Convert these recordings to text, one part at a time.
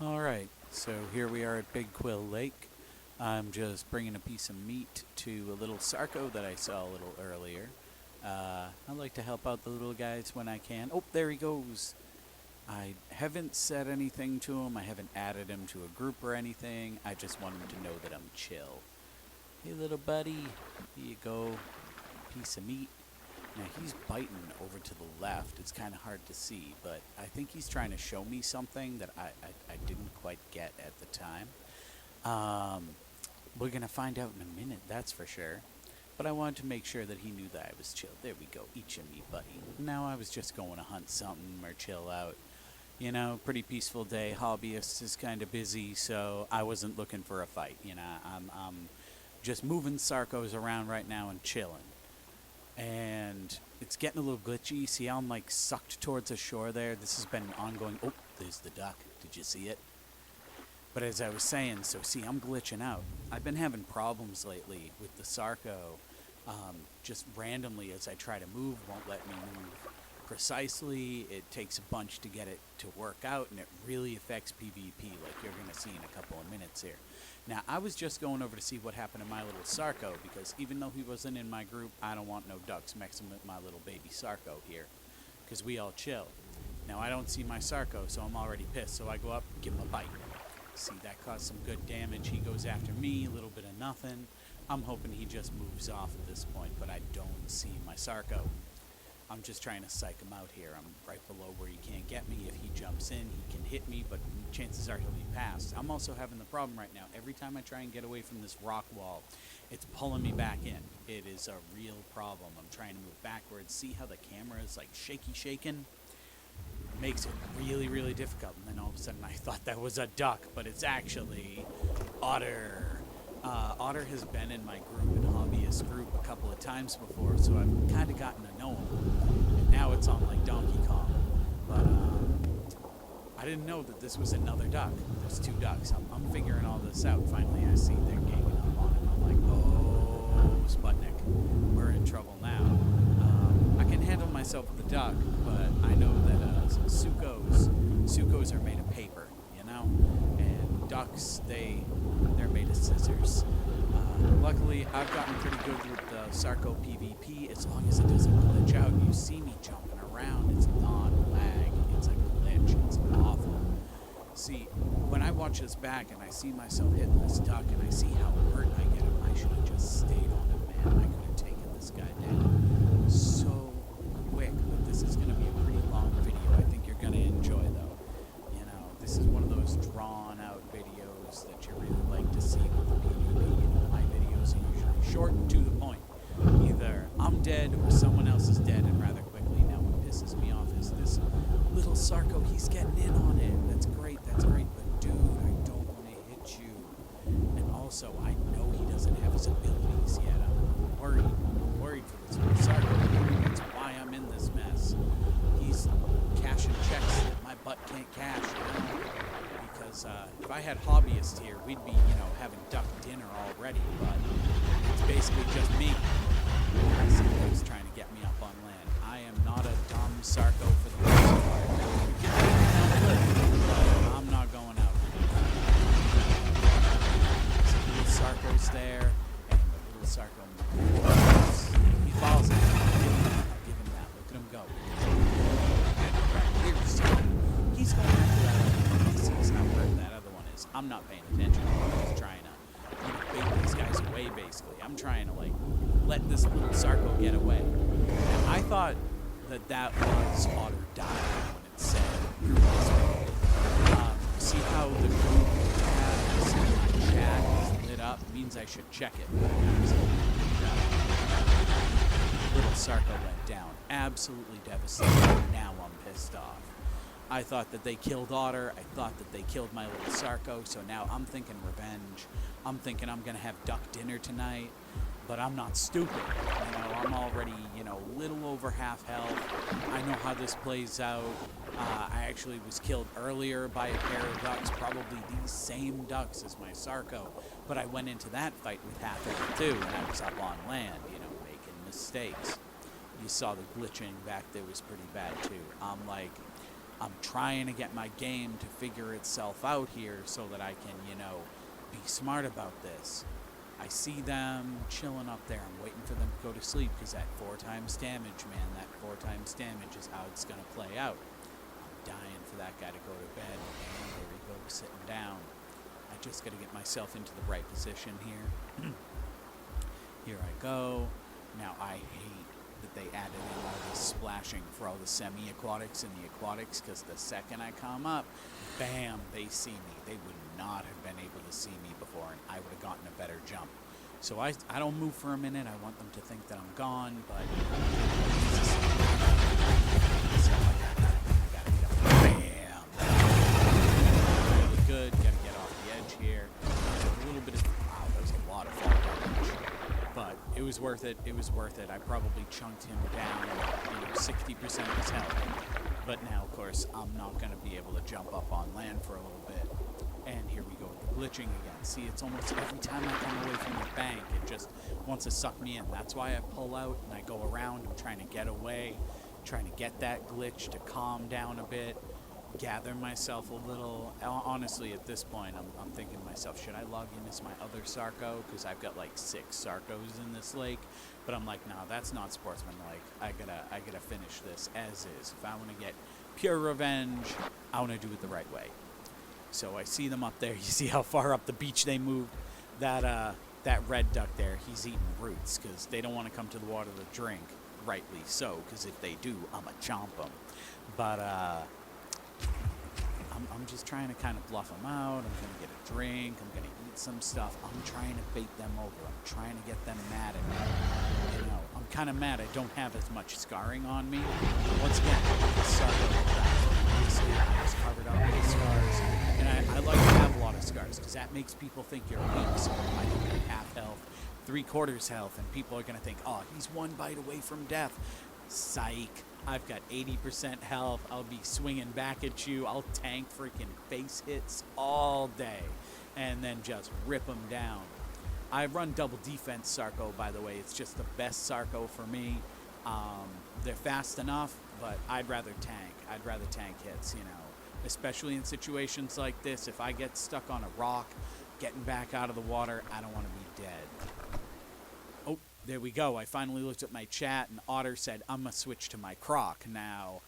Alright, so here we are at Big Quill Lake. I'm just bringing a piece of meat to a little Sarco that I saw a little earlier. I like to help out the little guys when I can. Oh, there he goes! I haven't said anything to him, I haven't added him to a group or anything. I just want him to know that I'm chill. Hey little buddy, here you go. Piece of meat. Now he's biting over to the left. It's kind of hard to see, but I think he's trying to show me something that I didn't quite get at the time. We're going to find out in a minute, that's for sure. But I wanted to make sure that he knew that I was chill. There we go, eat your meat, buddy. Now I was just going to hunt something or chill out. You know, pretty peaceful day. Hobbyist is kind of busy, so I wasn't looking for a fight. You know, I'm just moving Sarcos around right now and chilling. And it's getting a little glitchy. See how I'm like sucked towards the shore there? This has been ongoing. Oh, there's the duck. Did you see it? But as I was saying, so see, I'm glitching out. I've been having problems lately with the Sarco. Just randomly as I try to move, won't let me move precisely. It takes a bunch to get it to work out, and it really affects PvP, like you're going to see in a couple of minutes here. Now, I was just going over to see what happened to my little Sarco, because even though he wasn't in my group, I don't want no ducks mixing with my little baby Sarco here, because we all chill. Now, I don't see my Sarco, so I'm already pissed, so I go up, give him a bite. See, that caused some good damage. He goes after me, a little bit of nothing. I'm hoping he just moves off at this point, but I don't see my Sarco. I'm just trying to psych him out here. I'm right below where he can't get me. If he jumps in, he can hit me, but chances are he'll be past. I'm also having the problem right now. Every time I try and get away from this rock wall, it's pulling me back in. It is a real problem. I'm trying to move backwards. See how the camera is like shaking? Makes it really, really difficult. And then all of a sudden I thought that was a duck, but it's actually Otter. Otter has been in my group, in Hobbyist group, a couple of times before, so I've kind of gotten to know him. And now it's on like Donkey Kong. But I didn't know that this was another duck. There's two ducks. I'm figuring all this out. Finally I see they're ganging up on him. I'm like, oh, Sputnik, we're in trouble now. I can handle myself with the duck, but I know that Sucos are made of paper, you know? And ducks, they're made of scissors. Luckily, I've gotten pretty good with the Sarco PvP. As long as it doesn't glitch out, you see me jumping around. It's not lag. It's a glitch. It's awful. See, when I watch this back and I see myself hitting this duck and I see how hurt I get him, I should have just stayed on him, man. I could have taken this guy down so quick. But this is going to be a pretty long video. I think you're going to enjoy, though. You know, this is one of those drawn-out videos that you really like to see with the PvP. You know, my videos are usually short and to the point. Either I'm dead or someone else is dead, and rather quickly. Now what pisses me off is this little Sarco. He's getting in on it. That's great, but dude, I don't want to hit you. And also, I know he doesn't have his abilities yet. I'm worried. I'm worried for this little Sarco. That's why I'm in this mess. He's cashing checks that my butt can't cash, you know? Because if I had hobbyists here, we'd be, you know, having duck dinner already, but it's basically just me. I see those trying to get me up on land. I am not a dumb Sarco for the most part. But I'm not going out. Some little Sarco's there, and the little Sarco, he falls in. I'll give him that. Look at him go. He's going after that other one. He's not where that other one is. I'm not paying attention. I'm just trying to, you know, bait these guys away, basically. I'm trying to, like, let this little Sarco get away. And I thought that was Otter died when it said group is made. See how the group has my chat is lit up? It means I should check it. Little Sarco went down. Absolutely devastated. Now I'm pissed off. I thought that they killed Otter. I thought that they killed my little Sarco. So now I'm thinking revenge. I'm thinking I'm going to have duck dinner tonight. But I'm not stupid. You know, I'm already, you know, little over half health. I know how this plays out. I actually was killed earlier by a pair of ducks, probably these same ducks as my Sarco. But I went into that fight with half health too, and I was up on land, you know, making mistakes. You saw the glitching back there was pretty bad too. I'm like, I'm trying to get my game to figure itself out here so that I can, be smart about this. I see them chilling up there. I'm waiting for them to go to sleep because that 4 times damage, man, that 4 times damage is how it's going to play out. I'm dying for that guy to go to bed. And there he goes, sitting down. I just got to get myself into the right position here. Here I go. Now, I hate that they added in all this splashing for all the semi-aquatics and the aquatics, because the second I come up, bam, they see me. They would not have been able to see me before, and I would have gotten a better jump. So I don't move for a minute. I want them to think that I'm gone, but so I gotta get up. Bam! Really good. Gotta get off the edge here. A little bit of, wow, that was a lot of fall damage. But it was worth it. It was worth it. I probably chunked him down, 60% of his health. But now, of course, I'm not going to be able to jump up on land for a little bit. And here we go with the glitching again. See, it's almost every time I come away from the bank, it just wants to suck me in. That's why I pull out and I go around. I'm trying to get away, trying to get that glitch to calm down a bit, gather myself a little. Honestly, at this point, I'm thinking to myself, should I log in as my other Sarco? Because I've got like 6 Sarcos in this lake. But I'm like, no, that's not sportsmanlike. I gotta finish this as is. If I want to get pure revenge, I want to do it the right way. So I see them up there. You see how far up the beach they moved? That red duck there, he's eating roots because they don't want to come to the water to drink. Rightly so, because if they do, I'm a chomp them. But I'm just trying to kind of bluff them out. I'm going to get a drink. I'm going to eat some stuff. I'm trying to bait them over. I'm trying to get them mad at me. I'm kind of mad I don't have as much scarring on me. Once again, the I was covered up with scars. And I like to have a lot of scars because that makes people think you're weak. So I can be half health, 3/4 health, and people are going to think, oh, he's 1 bite away from death. Psych. I've got 80% health. I'll be swinging back at you. I'll tank freaking face hits all day and then just rip them down. I run double defense Sarco, by the way. It's just the best Sarco for me. They're fast enough, but I'd rather tank. I'd rather tank hits, especially in situations like this. If I get stuck on a rock, getting back out of the water, I don't want to be dead. Oh, there we go. I finally looked at my chat, and Otter said, I'm going to switch to my croc. Now,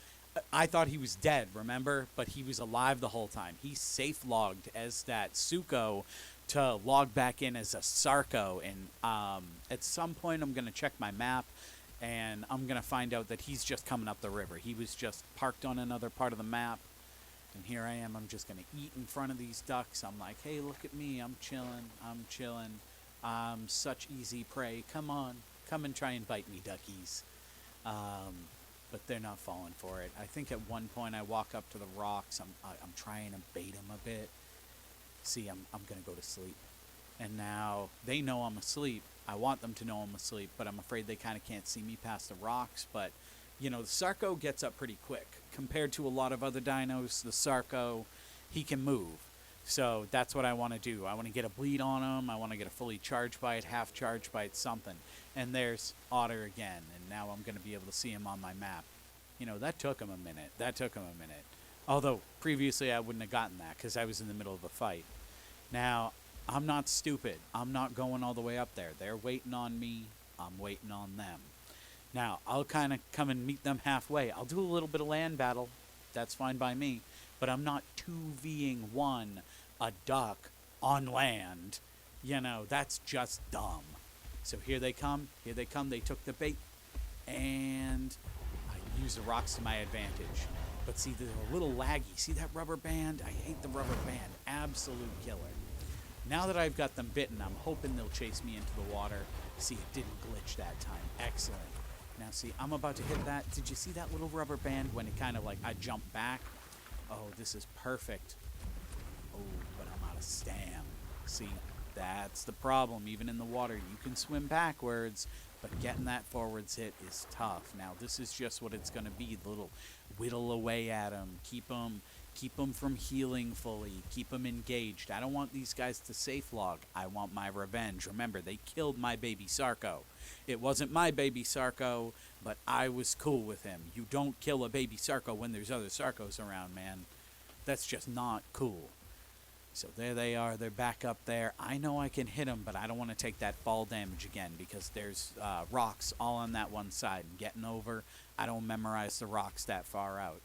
I thought he was dead, remember? But he was alive the whole time. He safe-logged as that Suko to log back in as a Sarco. And at some point, I'm going to check my map, and I'm going to find out that he's just coming up the river. He was just parked on another part of the map. And here I am. I'm just going to eat in front of these ducks. I'm like, hey, look at me. I'm chilling. I'm chilling. Such easy prey. Come on. Come and try and bite me, duckies. But they're not falling for it. I think at one point I walk up to the rocks. I'm trying to bait them a bit. See, I'm going to go to sleep. And now they know I'm asleep. I want them to know I'm asleep, but I'm afraid they kind of can't see me past the rocks. But, the Sarco gets up pretty quick. Compared to a lot of other dinos, the Sarco, he can move. So that's what I want to do. I want to get a bleed on him. I want to get a fully charged bite, half charged bite, something. And there's Otter again. And now I'm going to be able to see him on my map. That took him a minute. Although previously I wouldn't have gotten that because I was in the middle of a fight. Now, I'm not stupid. I'm not going all the way up there. They're waiting on me. I'm waiting on them. Now, I'll kind of come and meet them halfway. I'll do a little bit of land battle. That's fine by me. But I'm not 2ving a duck on land. That's just dumb. So here they come. They took the bait. And I use the rocks to my advantage. But see, they're a little laggy. See that rubber band? I hate the rubber band. Absolute killer. Now that I've got them bitten, I'm hoping they'll chase me into the water. See, it didn't glitch that time. Excellent. Now, see, I'm about to hit that. Did you see that little rubber band when it kind of like, I jumped back? Oh, this is perfect. Oh, but I'm out of stam. See, that's the problem. Even in the water, you can swim backwards, but getting that forwards hit is tough. Now, this is just what it's going to be. Little whittle away at them. Keep them Keep them from healing fully. Keep them engaged. I don't want these guys to safe log. I want my revenge. Remember, they killed my baby Sarko. It wasn't my baby Sarko, but I was cool with him. You don't kill a baby Sarko when there's other Sarkos around, man. That's just not cool. So there they are. They're back up there. I know I can hit them, but I don't want to take that fall damage again because there's rocks all on that one side. And getting over, I don't memorize the rocks that far out.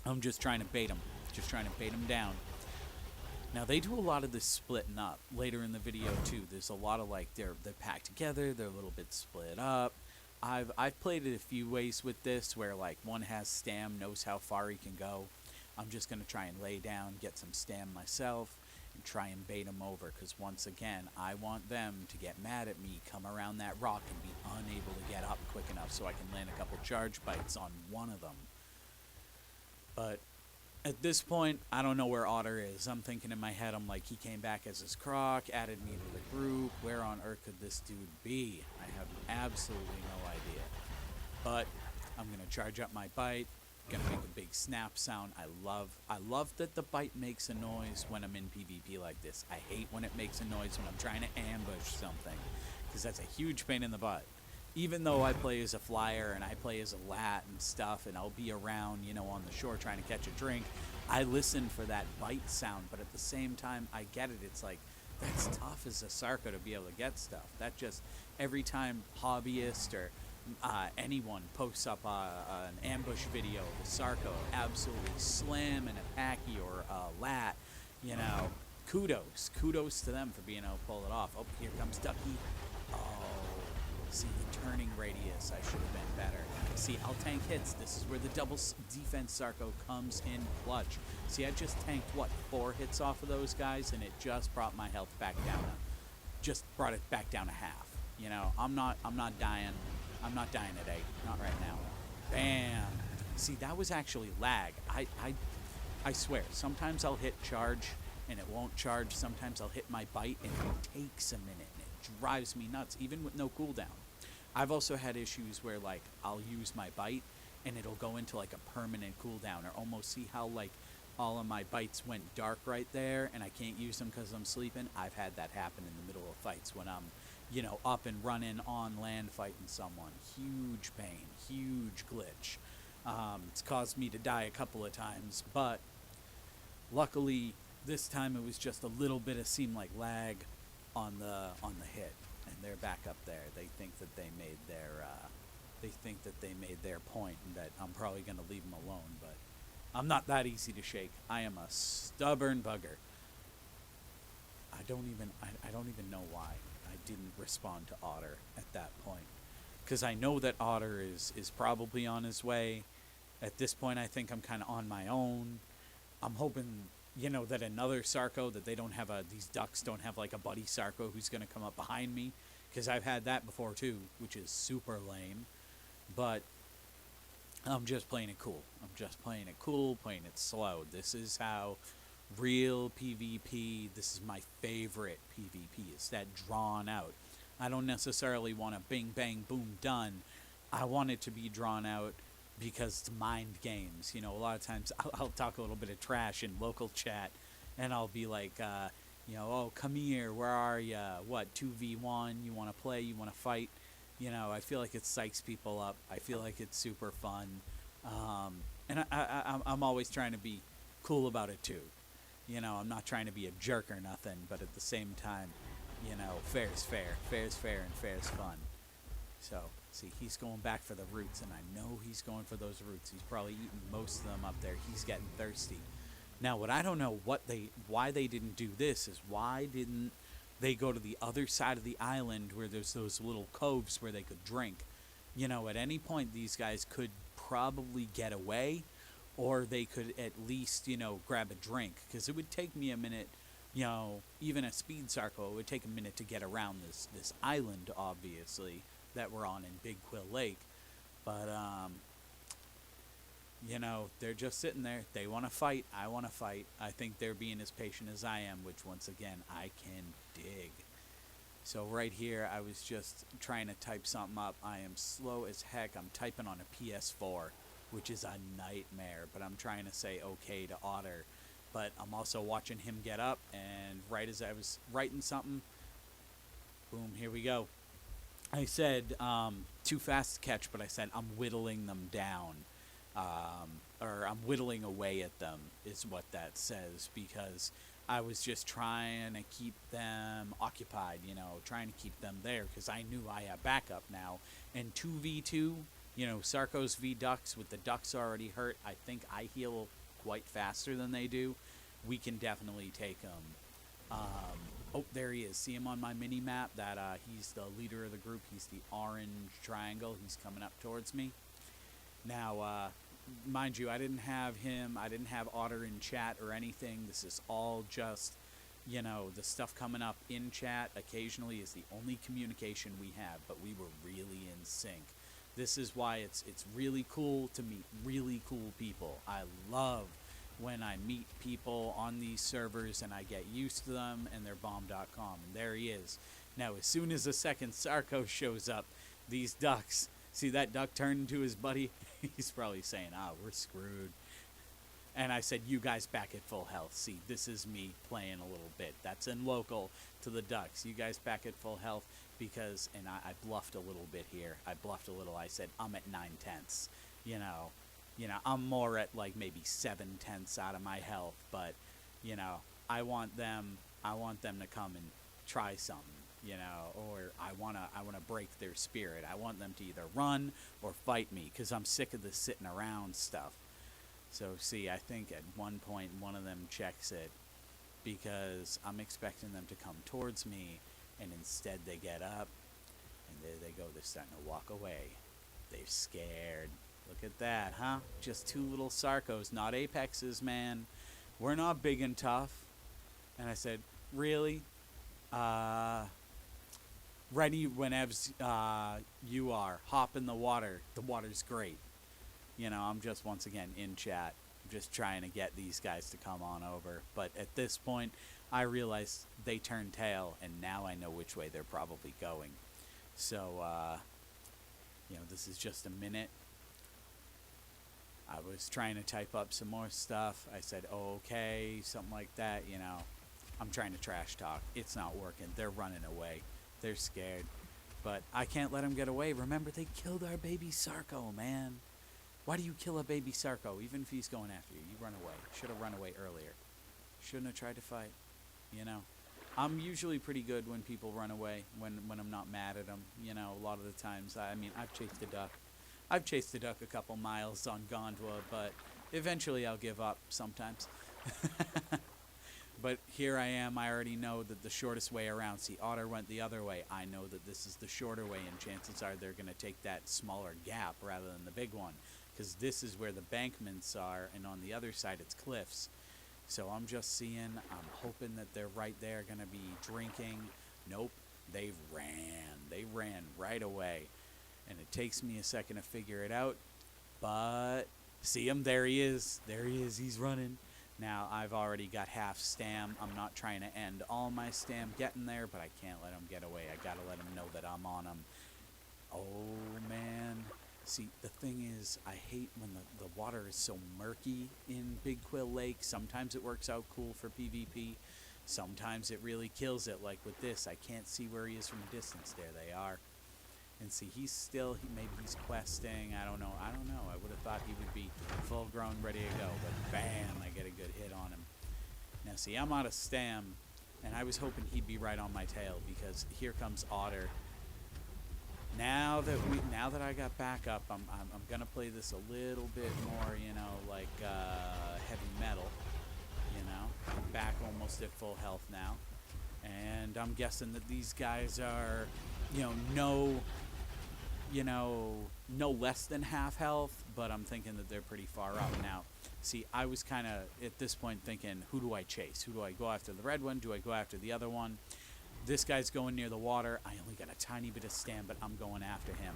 I'm just trying to bait them. Just trying to bait them down. Now, they do a lot of this splitting up later in the video, too. There's a lot of, like, they're packed together. They're a little bit split up. I've played it a few ways with this where, like, one has stam, knows how far he can go. I'm just going to try and lay down, get some stam myself, and try and bait them over. Because, once again, I want them to get mad at me, come around that rock, and be unable to get up quick enough so I can land a couple charge bites on one of them. But at this point, I don't know where Otter is. I'm thinking in my head, I'm like, he came back as his croc, added me to the group. Where on earth could this dude be? I have absolutely no idea. But I'm going to charge up my bite. Going to make a big snap sound. I love that the bite makes a noise when I'm in PvP like this. I hate when it makes a noise when I'm trying to ambush something, because that's a huge pain in the butt. Even though I play as a flyer and I play as a lat and stuff, and I'll be around, you know, on the shore trying to catch a drink, I listen for that bite sound, but at the same time, I get it. It's like, that's tough as a Sarko to be able to get stuff. That just, every time hobbyist or anyone posts up an ambush video of a Sarko absolutely slamming a Packy or a lat, you know, kudos to them for being able to pull it off. Oh, here comes Ducky. Oh, see, the turning radius, I should have been better. See, I'll tank hits. This is where the double defense Sarko comes in clutch. See, I just tanked, what, 4 hits off of those guys, and it just brought my health back down. Just brought it back down to half. You know, I'm not dying. I'm not dying today. Not right now. Bam. See, that was actually lag. I swear, sometimes I'll hit charge, and it won't charge. Sometimes I'll hit my bite, and it takes a minute, and it drives me nuts, even with no cooldown. I've also had issues where, like, I'll use my bite, and it'll go into, like, a permanent cooldown, or almost see how, like, all of my bites went dark right there, and I can't use them because I'm sleeping. I've had that happen in the middle of fights when I'm, you know, up and running on land fighting someone. Huge pain, huge glitch. It's caused me to die a couple of times, but luckily this time it was just a little bit of seemed like lag on the hit, and they're back up there. They think that they made their point, and that I'm probably going to leave them alone, but I'm not that easy to shake. I am a stubborn bugger. I don't even know why I didn't respond to Otter at that point, because I know that Otter is probably on his way. At this point, I think I'm kind of on my own. I'm hoping, you know, that another Sarko, that they don't have these ducks don't have like a buddy Sarko who's going to come up behind me, because I've had that before too, which is super lame. But I'm just playing it cool. I'm just playing it cool, playing it slow. This is how real PvP, this is my favorite PvP, is that drawn out. I don't necessarily want a bing, bang, boom, done. I want it to be drawn out because it's mind games. You know, a lot of times I'll talk a little bit of trash in local chat, and I'll be like, you know, oh, come here, where are you? What, 2v1? You want to play? You want to fight? You know, I feel like it psychs people up. I feel like it's super fun. And I'm always trying to be cool about it too. You know, I'm not trying to be a jerk or nothing, but at the same time, you know, fair's fair. Fair's fair and fair's fun. So, see, he's going back for the roots, and I know he's going for those roots. He's probably eating most of them up there. He's getting thirsty. Now, what I don't know why they didn't do this is, why didn't they go to the other side of the island where there's those little coves where they could drink? You know, at any point these guys could probably get away, or they could at least, you know, grab a drink, because it would take me a minute, you know, even a speed Sarko, it would take a minute to get around this island, obviously, that we're on in Big Quill Lake. But, you know, they're just sitting there. They want to fight. I want to fight. I think they're being as patient as I am, which, once again, I can dig. So right here, I was just trying to type something up. I am slow as heck. I'm typing on a PS4. which is a nightmare. But I'm trying to say okay to Otter. But I'm also watching him get up, and right as I was writing something, boom, here we go. I said too fast to catch, but I said I'm whittling them down. Or I'm whittling away at them is what that says, because I was just trying to keep them occupied, trying to keep them there, because I knew I have backup now. And 2v2, Sarkos v Ducks, with the Ducks already hurt, I think I heal quite faster than they do. We can definitely take them. Oh, there he is. See him on my mini map? That he's the leader of the group. He's the orange triangle. He's coming up towards me. Now, mind you, I didn't have Otter in chat or anything. This is all just, the stuff coming up in chat occasionally is the only communication we have, but we were really in sync. This is why it's really cool to meet really cool people. I love when I meet people on these servers and I get used to them and they're bomb.com. And there he is. Now, as soon as the second Sarko shows up, these ducks, see that duck turn into his buddy? He's probably saying, we're screwed. And I said, you guys back at full health. See, this is me playing a little bit. That's in local to the ducks. You guys back at full health because, and I bluffed a little bit here. I bluffed a little. I said, I'm at 9/10. I'm more at like maybe 7/10 out of my health. But, I want them to come and try something. Or I wanna break their spirit. I want them to either run or fight me, because I'm sick of the sitting around stuff. So see, I think at one point one of them checks it, because I'm expecting them to come towards me, and instead they get up, and there they go. They're starting to walk away. They're scared. Look at that, huh? Just two little Sarkos, not Apexes, man. We're not big and tough. And I said, really? Ready whenever you are. Hop in the water. The water's great. I'm just, once again, in chat. Just trying to get these guys to come on over. But at this point, I realized they turned tail, and now I know which way they're probably going. So, this is just a minute. I was trying to type up some more stuff. I said, okay, something like that, I'm trying to trash talk. It's not working. They're running away. They're scared. But I can't let them get away. Remember, they killed our baby Sarko, man. Why do you kill a baby Sarko, even if he's going after you? You run away. Should have run away earlier. Shouldn't have tried to fight. I'm usually pretty good when people run away, when I'm not mad at them. A lot of the times, I've chased a duck. I've chased the duck a couple miles on Gondwa, but eventually I'll give up sometimes. But here I am. I already know that the shortest way around. See, Otter went the other way. I know that this is the shorter way, and chances are they're going to take that smaller gap rather than the big one, because this is where the bankments are, and on the other side it's cliffs. So I'm just seeing, I'm hoping that they're right there going to be drinking. Nope, they ran right away. And it takes me a second to figure it out, but see him, there he is, he's running. Now, I've already got half stam. I'm not trying to end all my stam getting there, but I can't let him get away. I gotta let him know that I'm on him. Oh, man. See, the thing is, I hate when the water is so murky in Big Quill Lake. Sometimes it works out cool for PvP. Sometimes it really kills it, like with this. I can't see where he is from a distance. There they are. And see, maybe he's questing. I don't know. I would have thought he would be full grown, ready to go. But bam, I get a good hit on him. Now, see, I'm out of stam, and I was hoping he'd be right on my tail, because here comes Otter. Now that I got backup, I'm gonna play this a little bit more, like heavy metal. I'm back almost at full health now, and I'm guessing that these guys are, no less than half health, but I'm thinking that they're pretty far up now. See, I was kind of, at this point, thinking, who do I chase? Who do I go after? The red one? Do I go after the other one? This guy's going near the water. I only got a tiny bit of stam, but I'm going after him.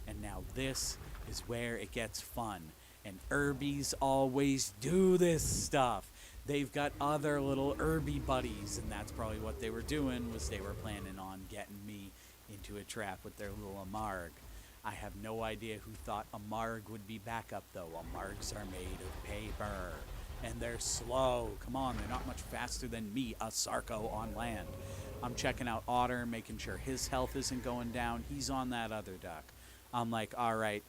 And now this is where it gets fun. And Herbies always do this stuff. They've got other little Herbie buddies, and that's probably what they were doing, was they were planning on getting me into a trap with their little Amarg. I have no idea who thought a Marg would be backup, though. Margs are made of paper. And they're slow. Come on, they're not much faster than me, a Sarco on land. I'm checking out Otter, making sure his health isn't going down. He's on that other duck. I'm like, all right,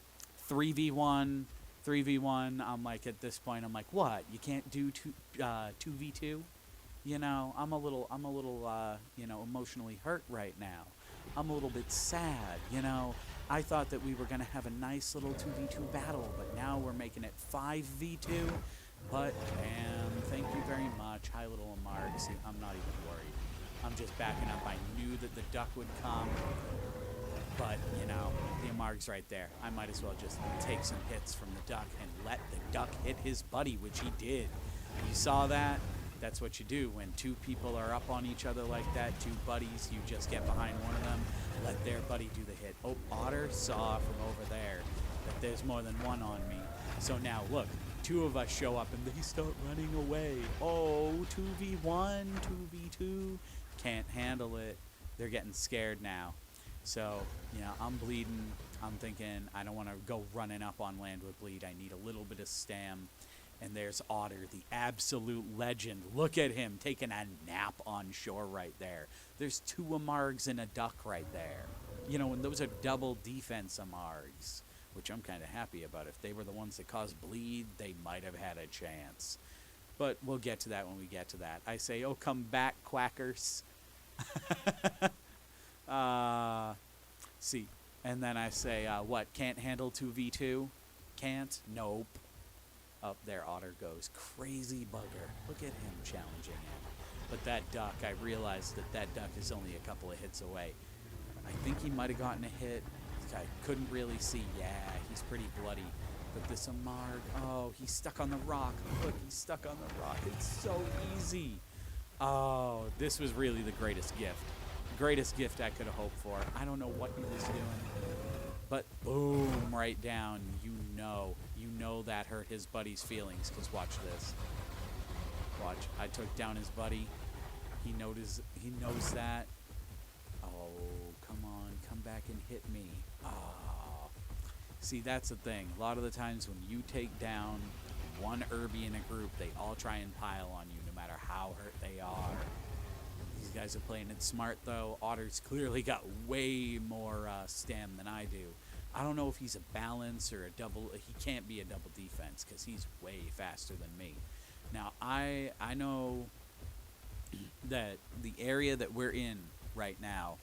3v1, 3v1. I'm like, at this point, I'm like, what? You can't do 2v2? You know, I'm a little, you know, emotionally hurt right now. I'm a little bit sad, you know. I thought that we were going to have a nice little 2v2 battle, but now we're making it 5v2. But, damn, thank you very much. Hi, little Amarg. See, I'm not even worried. I'm just backing up. I knew that the duck would come. But, you know, the Amarg's right there. I might as well just take some hits from the duck and let the duck hit his buddy, which he did. You saw that? That's what you do when two people are up on each other like that, two buddies, you just get behind one of them, let their buddy do the hit. Oh, Otter saw from over there that there's more than one on me. So now, look, two of us show up and they start running away. Oh, 2v1, 2v2, can't handle it. They're getting scared now. So, you know, I'm bleeding. I'm thinking I don't want to go running up on land with bleed. I need a little bit of stam. And there's Otter, the absolute legend. Look at him taking a nap on shore right there. There's two Amargs and a duck right there. You know, and those are double defense Amargs, which I'm kind of happy about. If they were the ones that caused bleed, they might have had a chance. But we'll get to that when we get to that. I say, oh, come back, quackers. See, and then I say, what, can't handle 2v2? Can't? Nope. Up there, Otter goes. Crazy bugger. Look at him challenging him. But that duck, I realized that that duck is only a couple of hits away. I think he might have gotten a hit. I couldn't really see. Yeah, he's pretty bloody. But this Amarg, oh, he's stuck on the rock. Look, he's stuck on the rock. It's so easy. Oh, this was really the greatest gift. Greatest gift I could have hoped for. I don't know what he was doing. But boom, right down. You know that hurt his buddy's feelings. Because watch this. Watch. I took down his buddy. He knows that. Oh, come on. Come back and hit me. Oh. See, that's the thing. A lot of the times when you take down one Herbie in a group, they all try and pile on you no matter how hurt they are. These guys are playing it smart, though. Otter's clearly got way more stam than I do. I don't know if he's a balance or a double. He can't be a double defense because he's way faster than me. Now, I know that the area that we're in right now,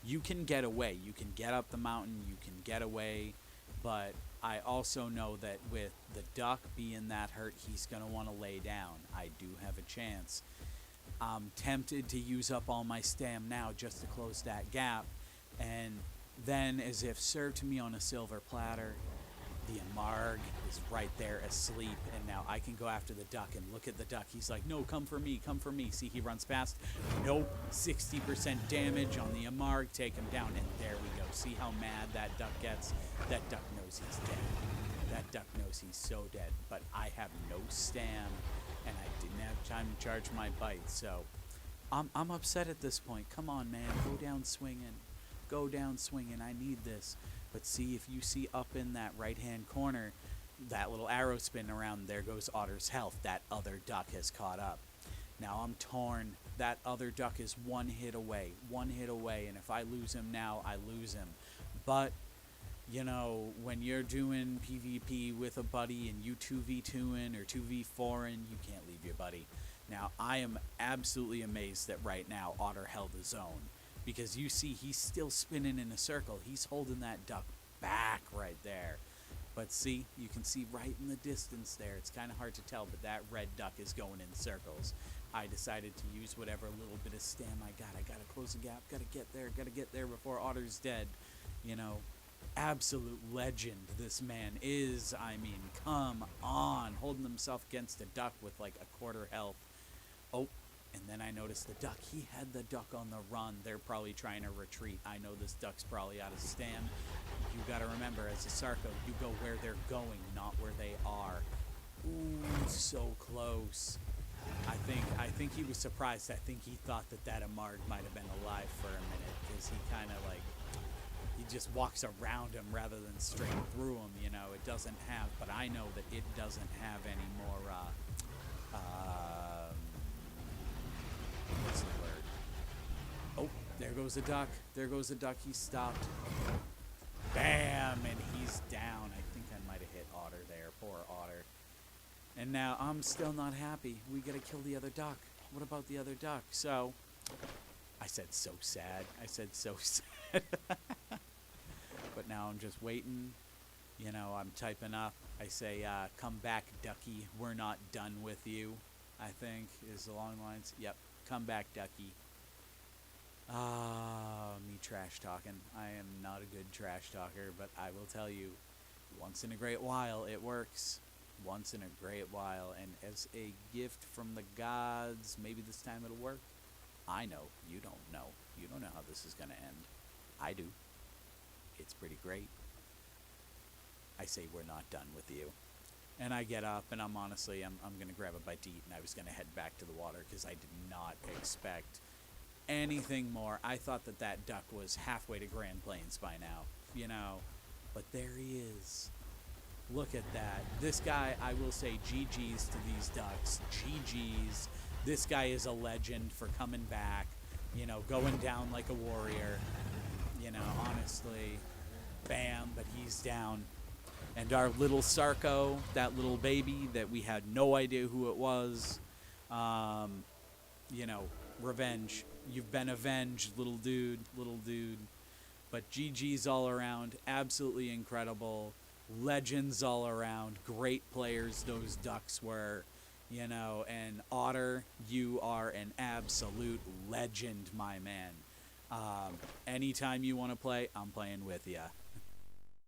you can get away. You can get up the mountain. You can get away. But I also know that with the duck being that hurt, he's going to want to lay down. I do have a chance. I'm tempted to use up all my stam now just to close that gap. And then, as if served to me on a silver platter, the Amarg is right there asleep. And now I can go after the duck and look at the duck. He's like, no, come for me, come for me. See, he runs past. Nope, 60% damage on the Amarg. Take him down, and there we go. See how mad that duck gets? That duck knows he's dead. That duck knows he's so dead. But I have no stam, and I didn't have time to charge my bite. So I'm upset at this point. Come on, man. Go down swinging. Go down swinging. I need this. But see, if you see up in that right-hand corner, that little arrow spinning around, there goes Otter's health. That other duck has caught up. Now I'm torn. That other duck is one hit away. One hit away. And if I lose him now, I lose him. But, you know, when you're doing PvP with a buddy and you 2v2ing or 2v4ing, you can't leave your buddy. Now, I am absolutely amazed that right now Otter held his own. Because you see, he's still spinning in a circle. He's holding that duck back right there. But see, you can see right in the distance there. It's kind of hard to tell, but that red duck is going in circles. I decided to use whatever little bit of stam I got. I got to close the gap. Got to get there before Otter's dead. You know, absolute legend this man is. I mean, come on. Holding himself against a duck with like a quarter health. Oh. And then I noticed the duck. He had the duck on the run. They're probably trying to retreat. I know this duck's probably out of stam. You got to remember, as a Sarco, you go where they're going, not where they are. Ooh, so close. I think he was surprised. I think he thought that Amarg might have been alive for a minute because he kind of like, he just walks around him rather than straight through him. You know, it doesn't have, but I know that it doesn't have any more, what's the word? Oh, there goes a duck. There goes a duck. He stopped. Bam! And he's down. I think I might have hit Otter there. Poor Otter. And now I'm still not happy. We gotta kill the other duck. What about the other duck? So, I said so sad. I said so sad. But now I'm just waiting. You know, I'm typing up. I say, come back, ducky. We're not done with you, I think, is the long lines. Yep. Come back, ducky. Me trash talking. I am not a good trash talker, but I will tell you, once in a great while, it works. Once in a great while, and as a gift from the gods, maybe this time it'll work. I know. You don't know. You don't know how this is going to end. I do. It's pretty great. I say we're not done with you. And I get up, and I'm going to grab a bite to eat, and I was going to head back to the water because I did not expect anything more. I thought that duck was halfway to Grand Plains by now, you know. But there he is. Look at that. This guy, I will say GG's to these ducks. GG's. This guy is a legend for coming back, you know, going down like a warrior. You know, honestly, bam, but he's down. And our little Sarko, that little baby that we had no idea who it was, you know, revenge. You've been avenged, little dude, little dude. But GG's all around. Absolutely incredible. Legends all around. Great players those ducks were, you know. And Otter, you are an absolute legend, my man. Anytime you want to play, I'm playing with you.